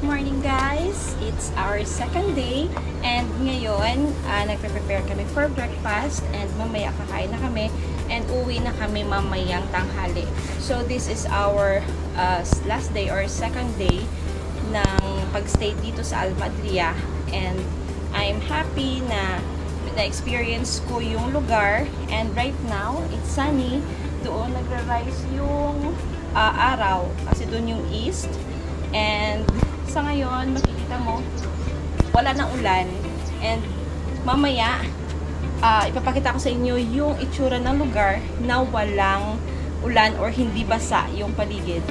Morning guys! It's our second day and ngayon nagpe-prepare kami for breakfast and mamaya kakain na kami and uwi na kami mamayang tanghali. So this is our last day or second day ng pagstay dito sa Almadria and I'm happy na na-experience ko yung lugar and right now it's sunny. Doon nagra-rise yung araw kasi doon yung east and sa ngayon, makikita mo, wala nang ulan. And mamaya, ipapakita ko sa inyo yung itsura ng lugar na walang ulan or hindi basa yung paligid.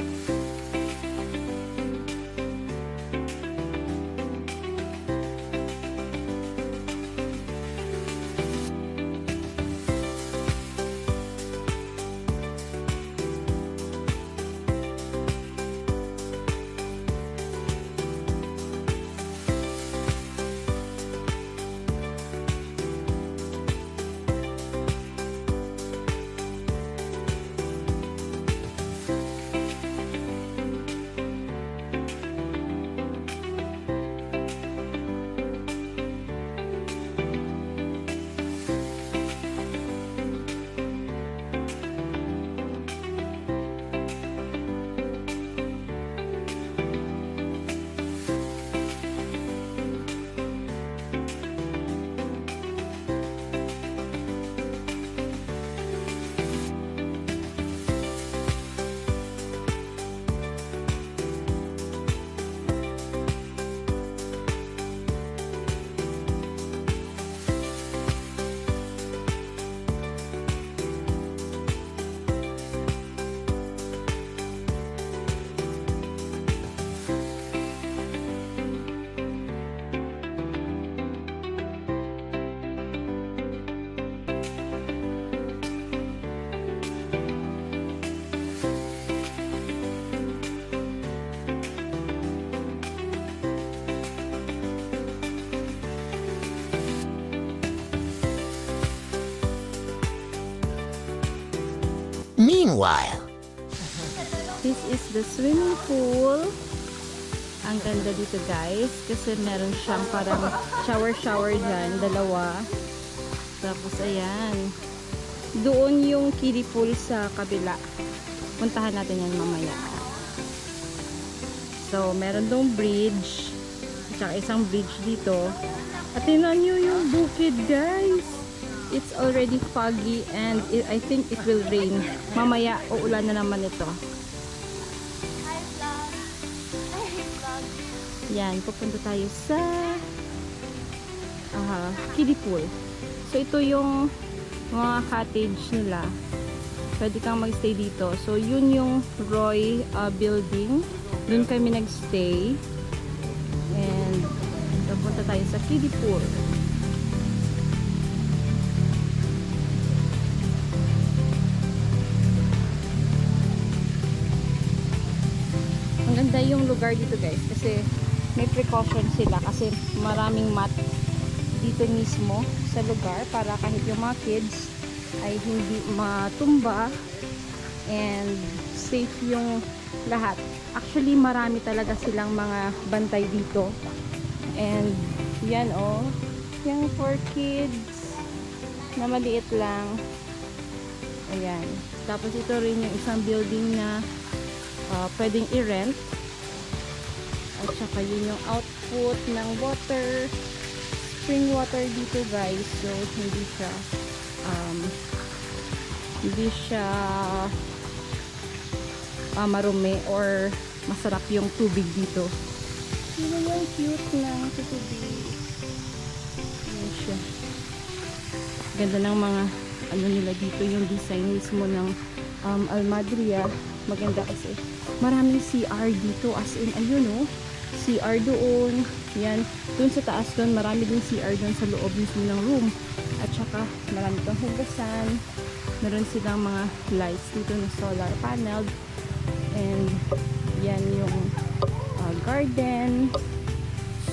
Meanwhile, this is the swimming pool. Ang ganda dito guys kasi meron siyang parang shower dyan, dalawa. Tapos ayan, doon yung kiddie pool sa kabila. Puntahan natin yan mamaya. So meron doong bridge at saka isang bridge dito. At tingnan nyo yung bukid guys. It's already foggy and I think it will rain. Mamaya, uulan na naman ito. Yan, pupunta tayo sa kiddie pool. So, ito yung mga cottage nila. Pwede kang magstay dito. So, yun yung Roy building. Doon kami nagstay. And, pupunta tayo sa kiddie pool. Maganda yung lugar dito guys kasi may precaution sila kasi maraming mat dito mismo sa lugar para kahit yung mga kids ay hindi matumba and safe yung lahat. Actually marami talaga silang mga bantay dito and yan yung for kids na maliit lang. Ayan. Tapos ito rin yung isang building na pwedeng i-rent at saka yun yung output ng water, spring water dito guys. So hindi siya marumi or masarap yung tubig dito. Yun yung cute ng tubig. Yun siya. Ganda ng mga ano nila dito, yung design mismo ng Almadria. Maganda kasi maraming CR dito, as in ayun oh, CR doon, yan, doon sa taas doon, marami din CR doon sa loob mismo ng room. At saka marami kang hugasan, meron silang mga lights dito na solar panel, and yan yung garden.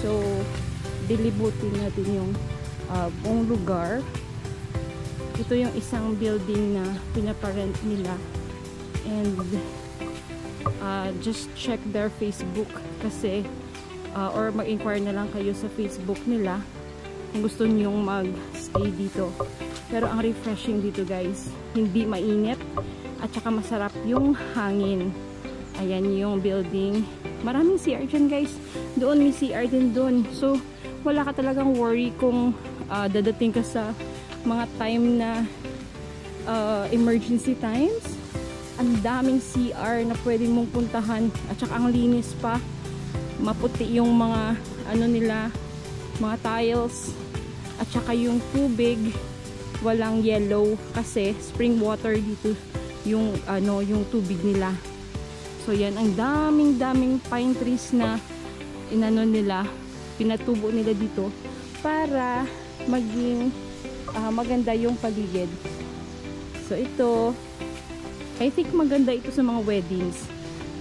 So dilibutin natin yung buong lugar. Ito yung isang building na pinaparent nila, and just check their Facebook kasi or mag-inquire na lang kayo sa Facebook nila kung gusto nyong mag-stay dito. Pero ang refreshing dito guys, hindi mainit at saka masarap yung hangin. Ayan yung building, maraming CR dyan guys, doon may CR din doon. So wala ka talagang worry kung dadating ka sa mga time na emergency times. Ang daming CR na pwedeng mong puntahan, at saka ang linis pa, maputi yung mga ano nila, mga tiles, at saka yung tubig walang yellow kasi spring water dito yung ano, yung tubig nila. So yan, ang daming pine trees na inano nila, pinatubo nila dito para maging maganda yung paligid. So ito, I think maganda ito sa mga weddings.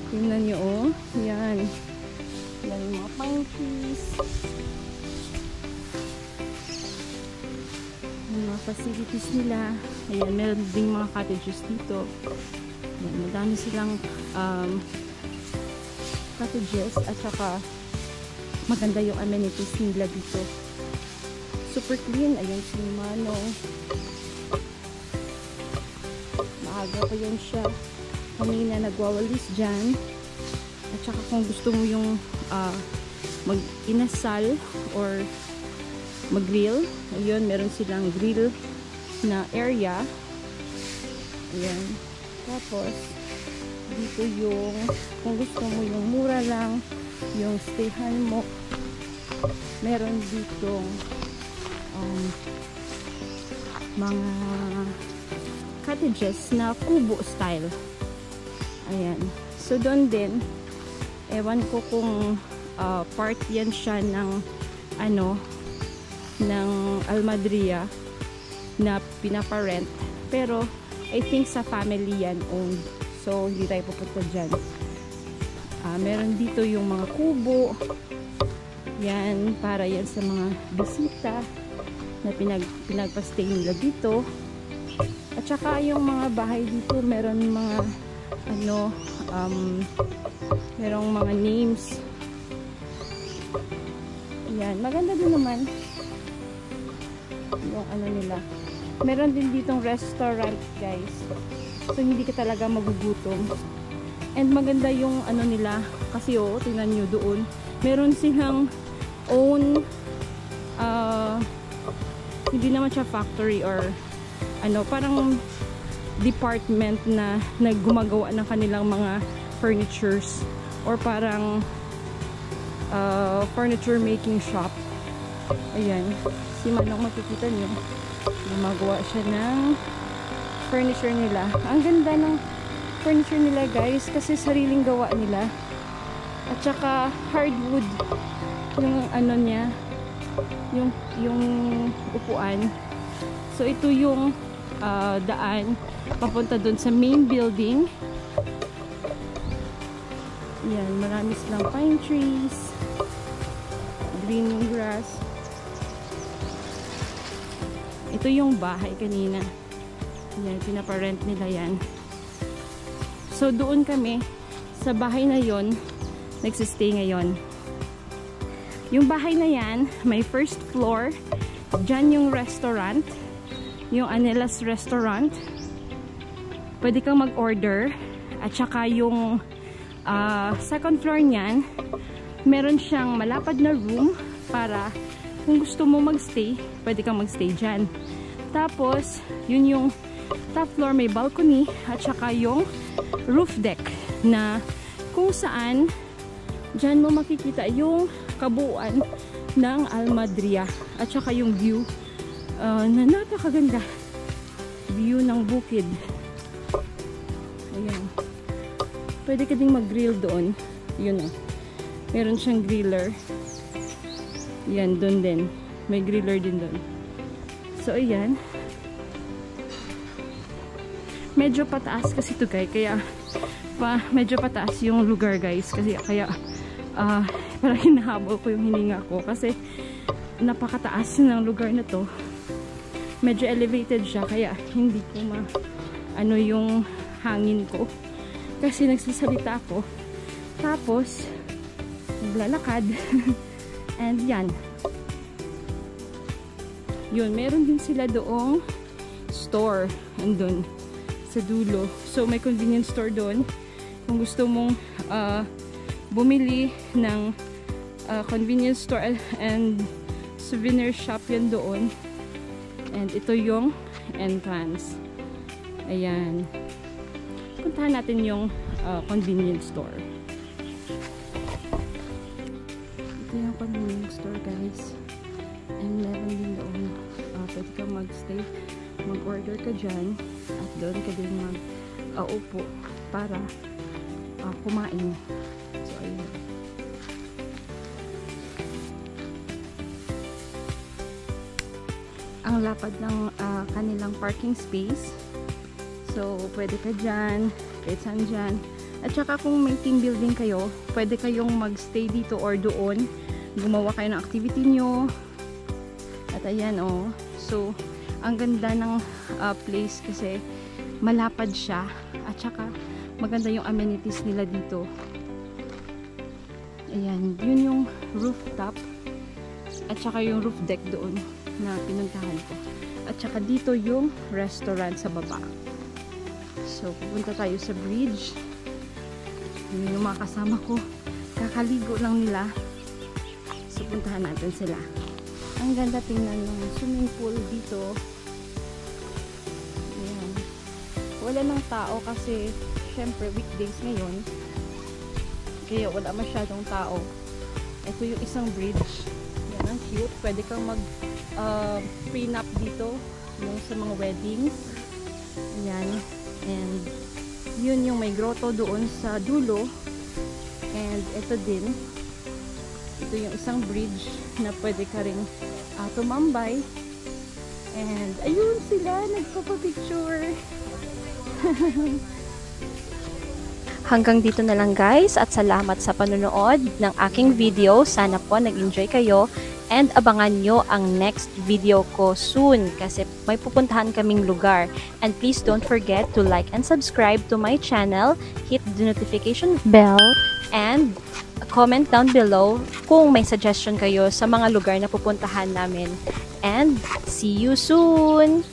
Tingnan nyo oh, yan. Yan yung mga pine trees. Yung mga facilities nila. Ayan, meron ding mga cottages dito. Ayan, madami silang cottages, at saka maganda yung amenities nila dito. Super clean. Ayan si Manong. Maaga pa yan siya. Kanina nagwawalis dyan. At saka kung gusto mo yung mag-inasal or mag-grill, ayun, meron silang grill na area. Ayan. Tapos dito yung kung gusto mo yung mura lang yung stayhan mo, meron ditong mga cottages na kubo style. Ayan. So doon din, ewan ko kung part yan siya ng ano, ng Almadria na pinaparent, pero I think sa family yan owned, so hindi tayo pupunta dyan. Meron dito yung mga kubo yan, para yan sa mga bisita na pinagpa-stay nila dito. At saka yung mga bahay dito, meron mga ano, merong mga names. Yan, maganda din naman yung ano nila. Meron din ditong restaurant guys, so hindi ka talaga magugutom. And maganda yung ano nila kasi oh, tingnan nyo doon, meron silang own hindi naman siya factory or ano, parang department na naggumagawa ng kanilang mga furnitures, or parang furniture making shop. Ayan, si Manong, makikita nyo, gumagawa siya ng furniture nila. Ang ganda ng furniture nila guys, kasi sariling gawa nila. At saka hardwood yung ano niya, yung upuan. So ito yung daan papunta dun sa main building. Yan, marami silang pine trees, green yung grass. Ito yung bahay kanina. Yan, pinaparent nila yan. So doon kami sa bahay na yon nagsistay ngayon. Yung bahay na yan, may first floor. Dyan yung restaurant, yung Anelas Restaurant. Pwede kang mag-order. At saka yung second floor niyan, meron siyang malapad na room para kung gusto mo magstay, pwede kang magstay dyan. Tapos, yun yung top floor, may balcony, at saka yung roof deck na kung saan dyan mo makikita yung kabuuan ng Almadria at saka yung view na napakaganda. view ng bukid. Ayan. Pwede ka ding mag-grill doon. Yun o. Meron siyang griller. Yan, doon din. May griller din doon. So, ayan. Medyo pataas kasi ito guys. Kaya, medyo pataas yung lugar guys. Kaya, parang hinahabol ko yung hininga ko. Kasi, napakataas ng lugar na to. Medyo elevated siya. Kaya, hindi ko ano yung hangin ko. Kasi nagsasalita ako. Tapos, naglalakad. And yan. Yun, meron din sila doong store. Andun. Sa dulo. So, may convenience store doon. Kung gusto mong bumili ng convenience store and souvenir shop yan doon. And ito yung entrance. Ayan. Puntahan natin yung convenience store. Ito yung convenience store guys. And meron din doon. Pwede kang mag-stay. Mag-order ka dyan. At doon ka din mag-upo para kumain. So, ayun. Ang lapad ng kanilang parking space. So, pwede ka dyan, kahit saan dyan. At saka kung may team building kayo, pwede kayong magstay dito or doon. Gumawa kayo ng activity nyo. At ayan oh. So, ang ganda ng place kasi malapad siya. At saka maganda yung amenities nila dito. Ayan, yun yung rooftop. At saka yung roof deck doon na pinuntahan ko. At saka dito yung restaurant sa baba. So, pupunta tayo sa bridge. Yun yung mga kasama ko. Kakaligo lang nila. So, puntahan natin sila. Ang ganda tingnan ng swimming pool dito. Ayan. Wala ng tao kasi syempre weekdays ngayon. Kaya wala masyadong tao. Ito yung isang bridge. Yan, ang cute. Pwede kang mag prenup dito. Yung sa mga weddings. Ayan. And yun yung may grotto doon sa dulo. And ito din. Ito yung isang bridge na pwede ka rin tumambay. And ayun sila, nagpapapicture. Hanggang dito na lang guys at salamat sa panonood ng aking video. Sana po nag-enjoy kayo and abangan nyo ang next video ko soon kasi may pupuntahan kaming lugar. And please don't forget to like and subscribe to my channel, hit the notification bell, and comment down below kung may suggestion kayo sa mga lugar na pupuntahan namin. And see you soon!